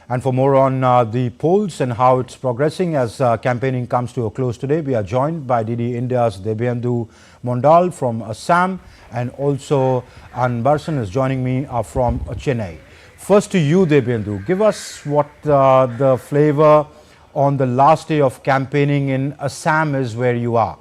And for more on the polls and how it's progressing as campaigning comes to a close today, we are joined by DD India's Debyendu Mondal from Assam, and also Doordarshan is joining me from Chennai. First to you, Debyendu, give us what the flavor on the last day of campaigning in Assam is where you are.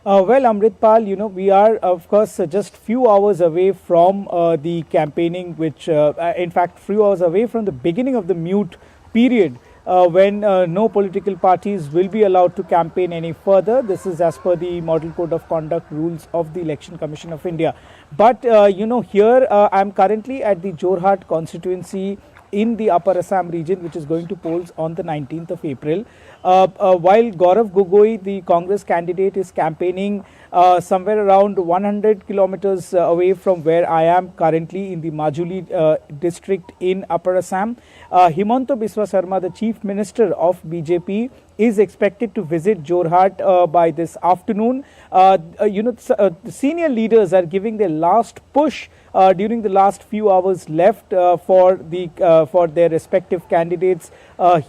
Well, Amritpal, we are, of course, just few hours away from the campaigning, which, in fact, few hours away from the beginning of the mute period when no political parties will be allowed to campaign any further. This is as per the Model Code of Conduct rules of the Election Commission of India. But, here I am currently at the Jorhat constituency in the Upper Assam region, which is going to polls on the 19th of April. While Gaurav Gogoi, the Congress candidate, is campaigning somewhere around 100 kilometers away from where I am currently in the Majuli district in Upper Assam, Himanta Biswa Sarma, the Chief Minister of BJP, is expected to visit Jorhat by this afternoon. The senior leaders are giving their last push during the last few hours left for their respective candidates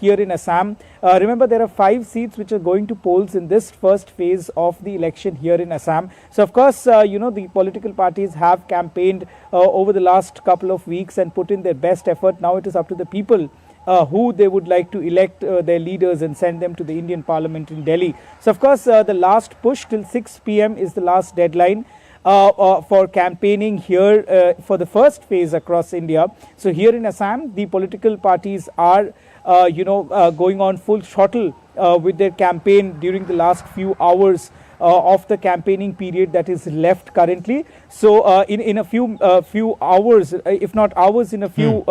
here in Assam. Remember, there are 5 seats which are going to polls in this first phase of the election here in Assam. So, of course, the political parties have campaigned over the last couple of weeks and put in their best effort. Now it is up to the people who they would like to elect their leaders and send them to the Indian Parliament in Delhi. So, of course, the last push till 6 p.m. is the last deadline for campaigning here for the first phase across India. So, here in Assam, the political parties are going on full throttle with their campaign during the last few hours of the campaigning period that is left currently. So in a few hours, if not hours, in a few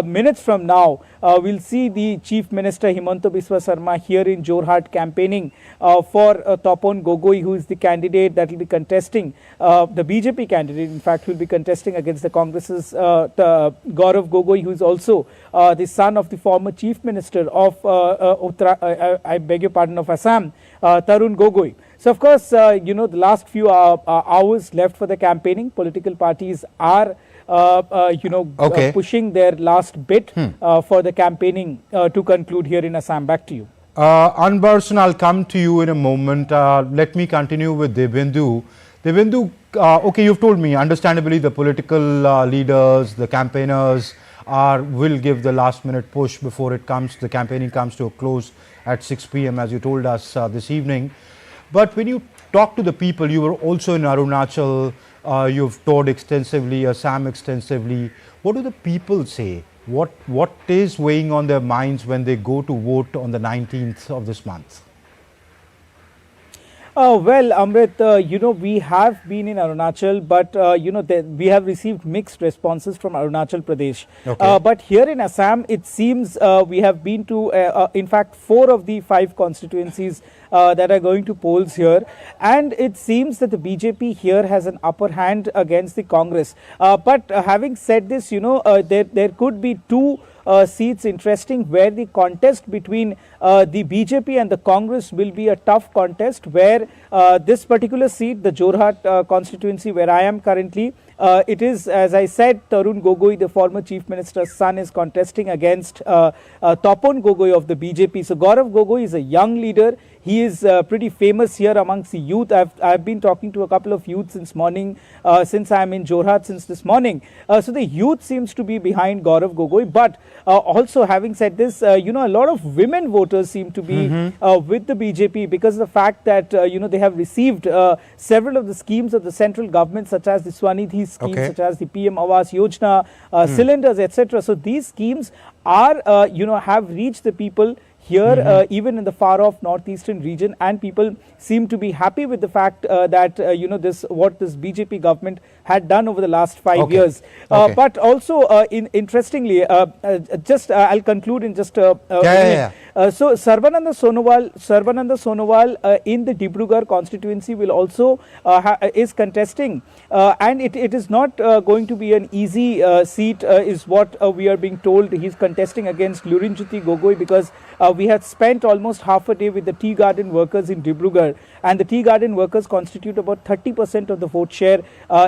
minutes from now, we'll see the Chief Minister Himanta Biswa Sarma here in Jorhat campaigning for Topon Gogoi, who is the candidate that will be contesting, the BJP candidate, in fact, will be contesting against the Congress's Gaurav Gogoi, who is also the son of the former Chief Minister of I beg your pardon, of Assam, Tarun Gogoi. So, of course, the last few hours left for the campaigning, political parties are pushing their last bit for the campaigning to conclude here in Assam. Back to you. Doordarshan, I'll come to you in a moment. Let me continue with Debyendu. Debyendu, okay, you've told me, understandably, the political leaders, the campaigners will give the last minute push before the campaigning comes to a close at 6 p.m. as you told us this evening. But when you talk to the people, you were also in Arunachal, you've toured extensively, Assam extensively. What do the people say? What is weighing on their minds when they go to vote on the 19th of this month? Well, Amrit, we have been in Arunachal, but, we have received mixed responses from Arunachal Pradesh. Okay. But here in Assam, it seems we have been to, in fact, 4 of the 5 constituencies that are going to polls here. And it seems that the BJP here has an upper hand against the Congress. But having said this, there could be 2 seats interesting where the contest between the BJP and the Congress will be a tough contest, where this particular seat, the Jorhat constituency where I am currently, it is, as I said, Tarun Gogoi, the former Chief Minister's son, is contesting against Topon Gogoi of the BJP. So Gaurav Gogoi is a young leader. He is pretty famous here amongst the youth. I've been talking to a couple of youth since morning, since I'm in Jorhat since this morning. So the youth seems to be behind Gaurav Gogoi. But also, having said this, a lot of women voters seem to be with the BJP because of the fact that, they have received several of the schemes of the central government, such as the Swanidhi scheme, such as the PM Awas Yojana, cylinders, etc. So these schemes are, have reached the people here, even in the far-off northeastern region, and people seem to be happy with the fact that what this BJP government had done over the last 5 years. But also, interestingly, I'll conclude in just a minute. So Sarbananda Sonowal in the Dibrugarh constituency will also is contesting, and it is not going to be an easy seat, is what we are being told. He's contesting against Lurinjyoti Gogoi because we had spent almost half a day with the tea garden workers in Dibrugarh, and the tea garden workers constitute about 30% of the vote share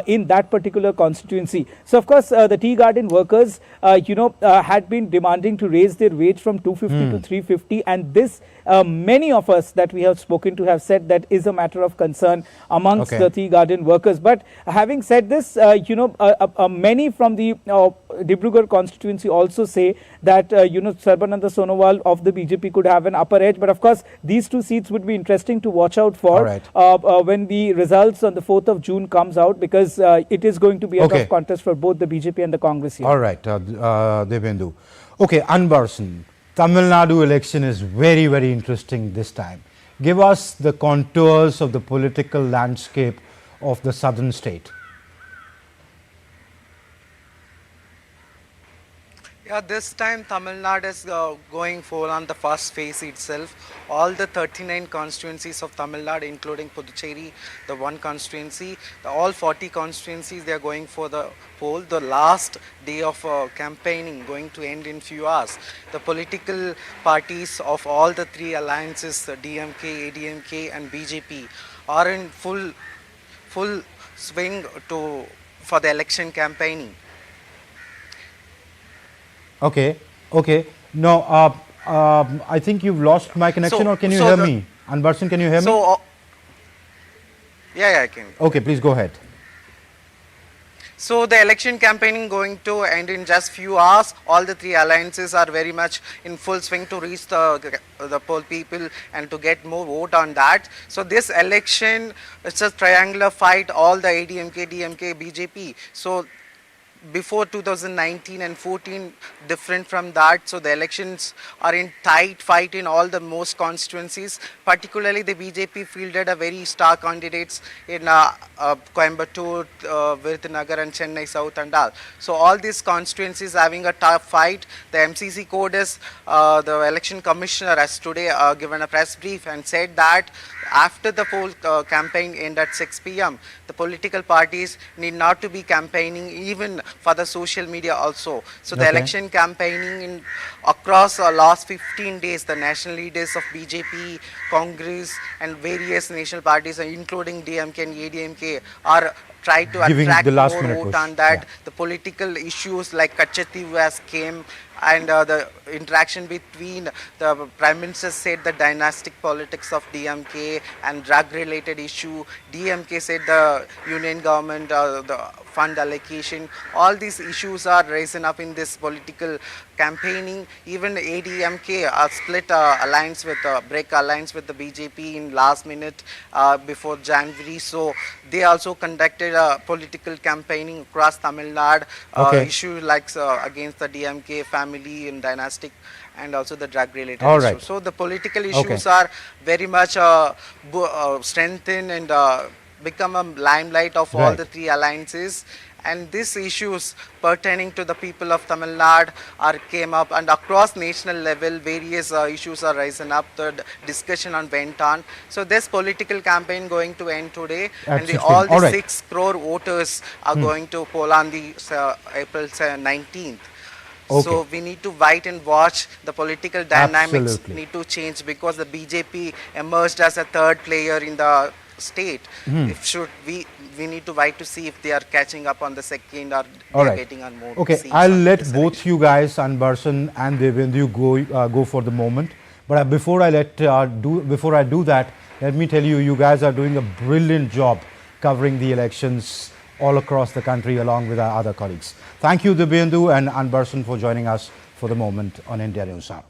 in that particular constituency. So of course the tea garden workers had been demanding to raise their wage from 250 to 350, and this many of us that we have spoken to have said that is a matter of concern amongst the tea garden workers. But having said this, many from the Dibrugarh constituency also say that Sarbananda Sonowal of the BJP could have an upper edge. But of course these two seats would be interesting to watch out for when the results on the 4th of June comes out, because it is going to be a tough contest for both the BJP and the Congress here. All right, Devendu. Okay, Anbarsan, Tamil Nadu election is very, very interesting this time. Give us the contours of the political landscape of the southern state. Yeah, this time Tamil Nadu is going full on the first phase itself. All the 39 constituencies of Tamil Nadu, including Puducherry, the one constituency, all 40 constituencies, they are going for the poll. The last day of campaigning going to end in few hours. The political parties of all the three alliances, DMK, ADMK and BJP, are in full swing for the election campaigning. Okay. No, I think you've lost my connection, or can you hear me? Anbarsan, can you hear me? Yeah, I can. Okay, please go ahead. So the election campaigning going to end in just few hours. All the three alliances are very much in full swing to reach the poll people and to get more vote on that. So this election, it's a triangular fight, all the ADMK, DMK, BJP. So before 2019 and 14, different from that. So the elections are in tight fight in all the most constituencies. Particularly the BJP fielded a very star candidates in Coimbatore, Virudhunagar and Chennai South and all. So all these constituencies having a tough fight. The MCC code is, the election commissioner has today given a press brief and said that after the poll campaign end at 6 p.m, the political parties need not to be campaigning even for the social media also. So the election campaigning across last 15 days, the national leaders of BJP, Congress and various national parties, including DMK and ADMK, are try to attract more vote on that. The political issues like Kachati has came, and the interaction between the Prime Minister said the dynastic politics of DMK and drug related issue. DMK said the union government, the fund allocation. All these issues are raising up in this political campaigning. Even ADMK split alliance with break alliance with the BJP in last minute before January. So they also conducted political campaigning across Tamil Nadu. Issues like against the DMK family and dynastic, and also the drug related issues. So the political issues are very much strengthened and become a limelight of all the three alliances. And these issues pertaining to the people of Tamil Nadu came up, and across national level various issues are rising up. The discussion on went on. So this political campaign going to end today, and all the 6 crore voters are going to poll on the April 19th. So we need to wait and watch. The political dynamics need to change, because the BJP emerged as a third player in the state. We need to wait to see if they are catching up on the second, or they are getting on more seats. I'll let both you guys, Anbarsan and Devendu, go for the moment. But before I do that, let me tell you, you guys are doing a brilliant job covering the elections all across the country along with our other colleagues. Thank you, Devendu and Anbarsan, for joining us for the moment on India News Now.